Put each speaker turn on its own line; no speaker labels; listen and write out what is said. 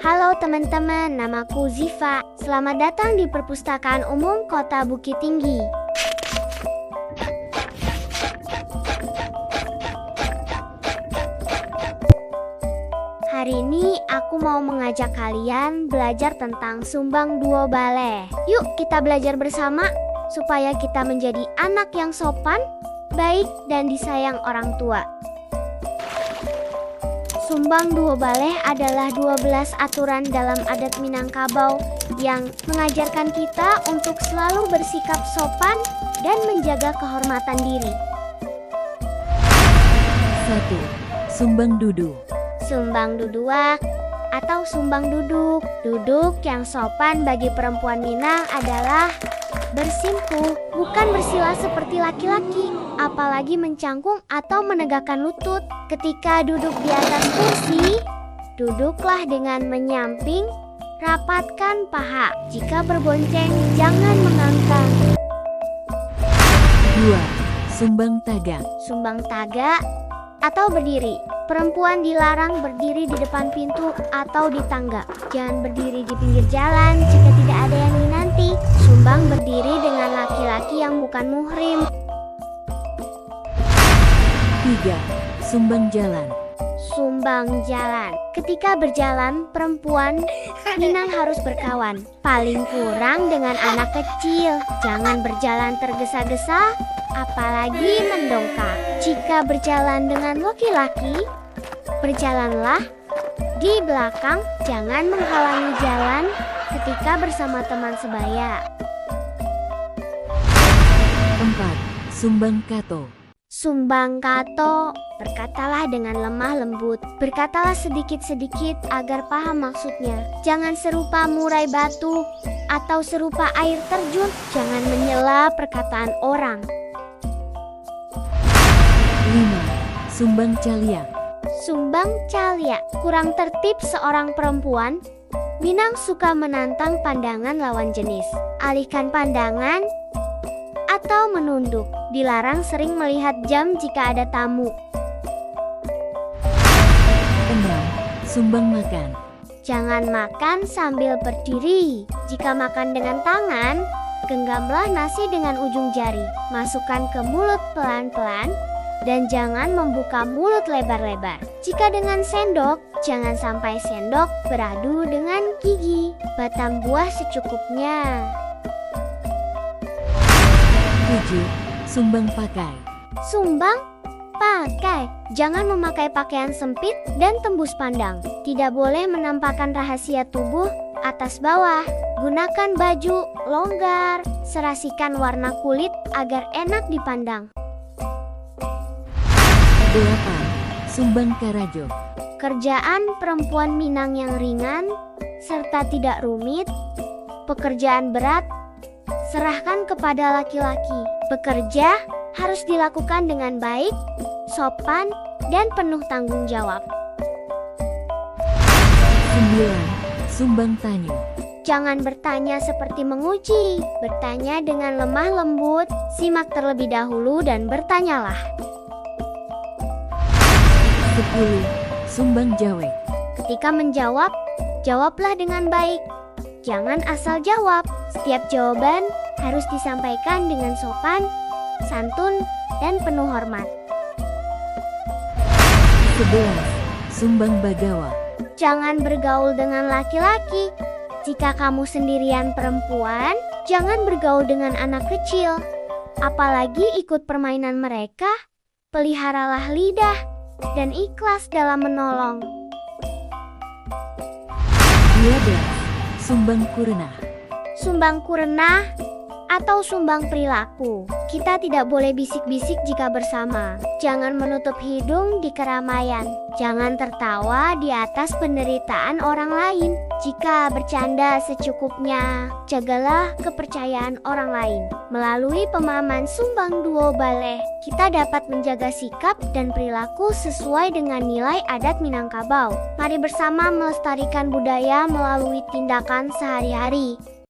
Halo teman-teman, namaku Ziva. Selamat datang di Perpustakaan Umum Kota Bukit Tinggi. Hari ini aku mau mengajak kalian belajar tentang sumbang duo baleh. Yuk kita belajar bersama supaya kita menjadi anak yang sopan, baik, dan disayang orang tua. Sumbang duo baleh adalah 12 aturan dalam adat Minangkabau yang mengajarkan kita untuk selalu bersikap sopan dan menjaga kehormatan diri.
1. Sumbang dudu.
Sumbang duduak atau sumbang duduk. Duduk yang sopan bagi perempuan Minang adalah bersimpuh, bukan bersila seperti laki-laki, apalagi mencangkung atau menegakkan lutut. Ketika duduk di atas kursi, duduklah dengan menyamping, rapatkan paha. Jika berbonceng, jangan mengangkat.
2. Sumbang taga.
Sumbang taga atau berdiri. Perempuan dilarang berdiri di depan pintu atau di tangga. Jangan berdiri di pinggir jalan jika tidak ada yang dinanti. Sumbang berdiri dengan laki-laki yang bukan muhrim.
3. Sumbang jalan.
Sumbang jalan. Ketika berjalan, perempuan Minang harus berkawan, paling kurang dengan anak kecil. Jangan berjalan tergesa-gesa, apalagi mendongak. Jika berjalan dengan laki-laki, berjalanlah di belakang, jangan menghalangi jalan ketika bersama teman sebaya.
4. Sumbang kato.
Sumbang kato, berkatalah dengan lemah lembut, berkatalah sedikit-sedikit agar paham maksudnya. Jangan serupa murai batu atau serupa air terjun, jangan menyela perkataan orang.
5. Sumbang caliak.
Sumbang caliak, kurang tertib seorang perempuan. Minang suka menantang pandangan lawan jenis. Alihkan pandangan atau menunduk. Dilarang sering melihat jam jika ada tamu.
6. Sumbang makan.
Jangan makan sambil berdiri. Jika makan dengan tangan, genggamlah nasi dengan ujung jari. Masukkan ke mulut pelan-pelan dan jangan membuka mulut lebar-lebar. Jika dengan sendok, jangan sampai sendok beradu dengan gigi. Batang buah secukupnya.
7. Sumbang pakai.
Sumbang pakai. Jangan memakai pakaian sempit dan tembus pandang. Tidak boleh menampakkan rahasia tubuh atas bawah. Gunakan baju longgar. Serasikan warna kulit agar enak dipandang.
8. Sumbang karajo.
Kerjaan perempuan Minang yang ringan serta tidak rumit. Pekerjaan berat serahkan kepada laki-laki. Bekerja harus dilakukan dengan baik, sopan, dan penuh tanggung jawab.
9. Sumbang tanyu.
Jangan bertanya seperti menguji. Bertanya dengan lemah lembut. Simak terlebih dahulu dan bertanyalah.
10. Sumbang jawek.
Ketika menjawab, jawablah dengan baik. Jangan asal jawab. Setiap jawaban harus disampaikan dengan sopan, santun, dan penuh hormat.
11. Sumbang bagawa.
Jangan bergaul dengan laki-laki. Jika kamu sendirian perempuan, jangan bergaul dengan anak kecil. Apalagi ikut permainan mereka. Peliharalah lidah dan ikhlas dalam menolong.
12. Sumbang kurenah.
Sumbang kurenah atau sumbang perilaku. Kita tidak boleh bisik-bisik jika bersama. Jangan menutup hidung di keramaian. Jangan tertawa di atas penderitaan orang lain. Jika bercanda secukupnya, jagalah kepercayaan orang lain. Melalui pemahaman sumbang duo baleh, kita dapat menjaga sikap dan perilaku sesuai dengan nilai adat Minangkabau. Mari bersama melestarikan budaya melalui tindakan sehari-hari.